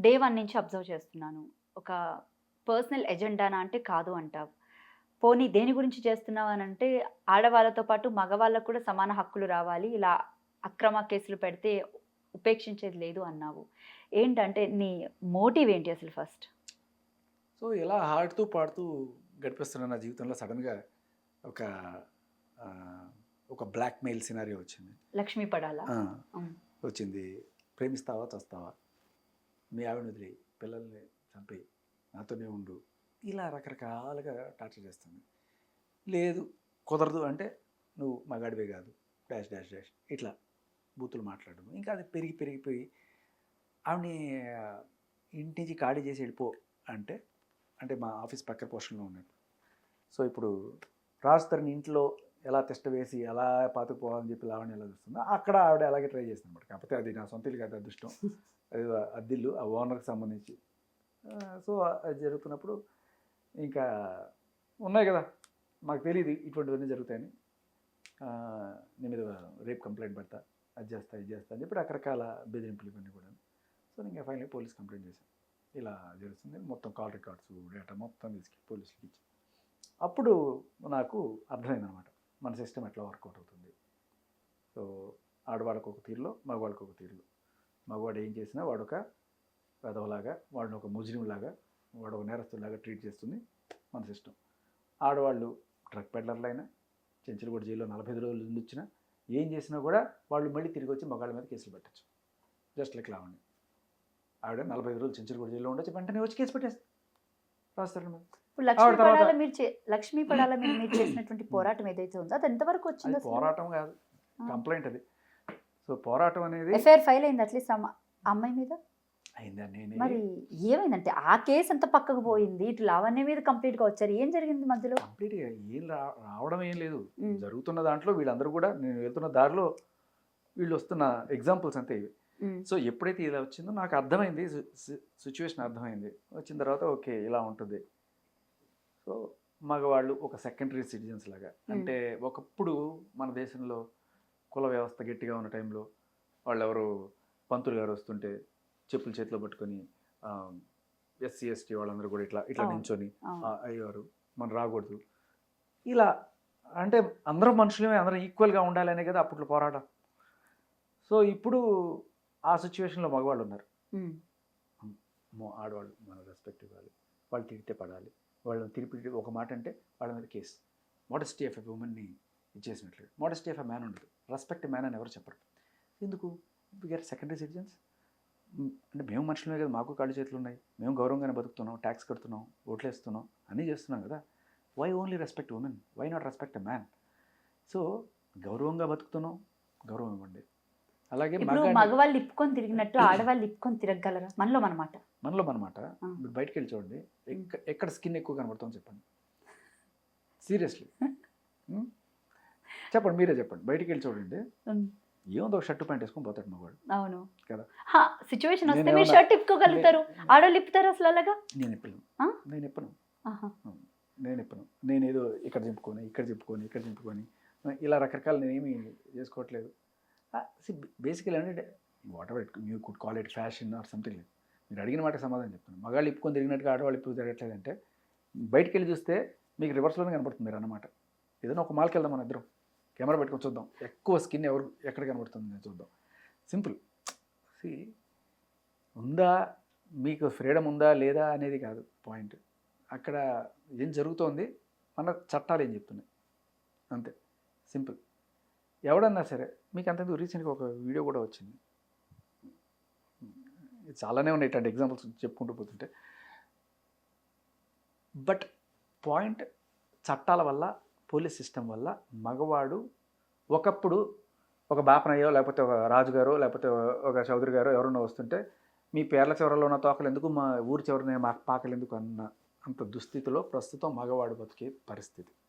Day 1 నుంచి observe చేస్తున్నాను. ఒక పర్సనల్ ఎజెండానా అంటే కాదు అంటావు. పోనీ దేని గురించి చేస్తున్నావు అనంటే, ఆడవాళ్ళతో పాటు మగవాళ్ళకి కూడా సమాన హక్కులు రావాలి. ఇలా అక్రమ కేసులు పెడితే ఉపేక్షించేది లేదు అన్నావు. ఏంటంటే నీ మోటివ్ ఏంటి అసలు ఫస్ట్? సో ఇలా ఆడుతూ పాడుతూ గడిపిస్తున్న నా జీవితంలో సడన్గా ఒక ఆహ్, ఒక బ్లాక్‌మెయిల్ సినారియో వచ్చింది. లక్ష్మీ పడాలా? ఆ! హ్మ్. వచ్చింది. ప్రేమిస్తావా? చస్తావా? మీ ఆవిడని వదిలేయి, పిల్లల్ని చంపేయి, నాతోనే ఉండు. ఇలా రకరకాలుగా టార్చర్ చేస్తుంది. లేదు, కుదరదు అంటే నువ్వు మగాడివే కాదు. డాష్ డాష్ డాష్ ఇట్లా బూతులు మాట్లాడడం. ఇంకా అది పెరిగిపోయి ఆవిడని ఇంటి నుంచి ఖాళీ చేసి వెళ్ళిపో అంటే, అంటే మా ఆఫీస్ పక్క పోర్షన్‌లో ఉన్నాడు. సో ఇప్పుడు రాజుతరుని ఇంట్లో ఎలా తిష్ట వేసి ఎలా పాతుకుపోవాలని చెప్పి లావణ్య ఎలా చూస్తుందో అక్కడ ఆవిడ అలాగే ట్రై చేసింది అనమాట. కాకపోతే అది నా సొంత ఇల్లు కాదు, అదృష్టం. అది అద్దిల్లు, ఆ ఓనర్కి సంబంధించి. సో అది జరుగుతున్నప్పుడు ఇంకా ఉన్నాయి కదా, మాకు తెలియదు ఇటువంటివన్నీ జరుగుతాయని. నీ మీద రేప్ కంప్లైంట్ పెడతా, అది చేస్తా ఇది చేస్తా అని చెప్పి రకరకాల బెదిరింపులు ఇవన్నీ కూడా. సో ఇంకా ఫైనల్గా పోలీస్ కంప్లైంట్ చేశాను. ఇలా జరుగుతుంది, మొత్తం కాల్ రికార్డ్స్ డేటా మొత్తం తీసుకెళ్ళి పోలీసులకి ఇచ్చి అప్పుడు నాకు అర్థమైందనమాట మన సిస్టమ్ ఎట్లా వర్కౌట్ అవుతుంది. సో ఆడవాళ్ళకు ఒక తీరులో, మగవాళ్ళకి ఒక తీరులో. మగవాడు ఏం చేసినా వాడొక వెధవలాగా, వాడిని ఒక ముజ్రింలాగా, వాడు ఒక నేరస్తులాగా ట్రీట్ చేస్తుంది మన సిస్టమ్. ఆడవాళ్ళు డ్రగ్ పెడ్లర్లైనా, చెంచులగూడ జైల్లో 45 రోజులు ఉండిచ్చినా, ఏం చేసినా కూడా వాళ్ళు మళ్ళీ తిరిగి వచ్చి మగాళ్ళ మీద కేసులు పెట్టచ్చు. Just like Lavanya. ఆవిడ 45 రోజులు చెంచులగూడ జైల్లో ఉండొచ్చు, వెంటనే వచ్చి కేసు పెట్టేస్తుంది రాస్తారు మీద. ఇప్పుడు లక్ష్మీ పడాల మీద మీరు చేసినటువంటి పోరాటం ఏదైతే ఉందో అది ఎంతవరకు వచ్చిందో? పోరాటం కాదు, కంప్లైంట్ అది. సో పోరాటం అనేది ఎఫ్ఐఆర్ ఫైల్ అయింది అట్లీస్ట్ అమ్మాయి మీద అయిందండి. మరి ఏమైందంటే ఆ కేసు అంత పక్కకు పోయింది, ఇటు లావణ్య మీద కంప్లీట్ గా వచ్చారు, ఏం జరిగింది మధ్యలో? కంప్లీట్గా ఏం రావడం ఏం లేదు. జరుగుతున్న దాంట్లో వీళ్ళందరూ కూడా, నేను వెళ్తున్న దారిలో వీళ్ళు వస్తున్న ఎగ్జాంపుల్స్ అంతే ఇవి. సో ఎప్పుడైతే ఇలా వచ్చిందో నాకు అర్థమైంది, సిచ్యువేషన్ అర్థమైంది. వచ్చిన తర్వాత ఓకే ఇలా ఉంటుంది. సో మగవాళ్ళు ఒక సెకండరీ సిటిజన్స్ లాగా, అంటే ఒకప్పుడు మన దేశంలో కుల వ్యవస్థ గట్టిగా ఉన్న టైంలో వాళ్ళు ఎవరు పంతులు గారు వస్తుంటే చెప్పులు చేతిలో పట్టుకొని ఎస్సీ ఎస్టీ వాళ్ళందరూ కూడా ఇట్లా ఇట్లా నించొని అయ్యారు, మనం రాకూడదు ఇలా. అంటే అందరూ మనుషులమే, అందరూ ఈక్వల్గా ఉండాలనే కదా అప్పట్లో పోరాటం. సో ఇప్పుడు ఆ సిచ్యువేషన్లో మగవాళ్ళు ఉన్నారు. ఆడవాళ్ళు మన రెస్పెక్ట్ ఇవ్వాలి, వాళ్ళు తిరిగితే పడాలి, వాళ్ళని తిరిగి ఒక మాట అంటే వాళ్ళ మీద కేసు. మోడెస్టీ ఆఫ్ ఎ ఉమెన్ని ఇచ్చేసినట్లేదు. మోడెస్టీ ఆఫ్ ఎ మ్యాన్ ఉండదు, రెస్పెక్ట్ మ్యాన్ అని ఎవరు చెప్పరు. ఎందుకు? We are secondary citizens. అంటే మేము మనుషులమే కదా, మాకు కాళ్ళు చేతులు ఉన్నాయి, మేము గౌరవంగానే బతుకుతున్నాం, ట్యాక్స్ కడుతున్నాం, ఓట్లు వేస్తున్నాం, అన్నీ చేస్తున్నాం కదా. Why only respect women, why not respect a man? So గౌరవంగా బతుకుతున్నాం, గౌరవం ఇవ్వండి. అలాగే మగవాళ్ళు ఇప్పుకొని తిరిగినట్టు ఆడవాళ్ళు ఇప్పుకొని తిరగలరా? మనలో మనమాట మీరు బయటకు వెళ్ళి చూడండి, ఎక్కడ స్కిన్ ఎక్కువ కనబడుతుందో చెప్పండి. సీరియస్లీ చెప్పండి, మీరే చెప్పండి. బయటికి వెళ్ళి చూడండి, ఏముందో ఒక షర్ట్ ప్యాంట్ వేసుకొని పోతాడు మగవాడు. అవును కదా, సిచ్యువేషన్ వస్తే మీరు షర్ట్ ఇప్పుకోగలుగుతారు, ఆడవాళ్ళు ఇప్పుతారు అసలు అలాగా? నేను ఎప్పను నేనేదో ఇక్కడ చింపుకొని ఇక్కడ చింపుకొని ఇలా రకరకాలు నేనేమి చేసుకోవట్లేదు. బేసికలీ ఏంటంటే what ever you could call it fashion or something. మీరు అడిగిన మాట సమాధానం చెప్తాను. మగాళ్ళు ఇప్పుకొని తిరిగినట్టుగా ఆడవాళ్ళు ఇప్పుడు తిరగట్లేదంటే బయటికి వెళ్ళి చూస్తే మీకు రివర్స్లోనే కనబడుతుంది మీరు అన్నమాట. ఏదైనా ఒక మాల్కి వెళ్దాం, మన ఇద్దరం కెమెరా పెట్టుకొని చూద్దాం, ఎక్కువ స్కిన్ ఎక్కడ కనబడుతుంది నేను చూద్దాం. సింపుల్. ఉందా మీకు ఫ్రీడమ్ ఉందా లేదా అనేది కాదు పాయింట్. అక్కడ ఏం జరుగుతోంది, మన చట్టాలు ఏం చెప్తున్నాయి, అంతే సింపుల్. ఎవడన్నా సరే మీకు అంతకు రీసెంట్గా ఒక వీడియో కూడా వచ్చింది, చాలానే ఉన్నాయి ఇట్లాంటి ఎగ్జాంపుల్స్ చెప్పుకుంటూ పోతుంటే. బట్ పాయింట్, చట్టాల వల్ల, పోలీస్ సిస్టమ్ వల్ల మగవాడు ఒకప్పుడు ఒక బాపనయ్యో లేకపోతే ఒక రాజుగారో లేకపోతే ఒక చౌదరి గారో ఎవరన్నా వస్తుంటే మీ పేర్ల చివరలో ఉన్న తోకలు ఎందుకు, మా ఊరి చివరనే మా పాకలు ఎందుకు అన్న అంత దుస్థితిలో ప్రస్తుతం మగవాడు బతికే పరిస్థితి.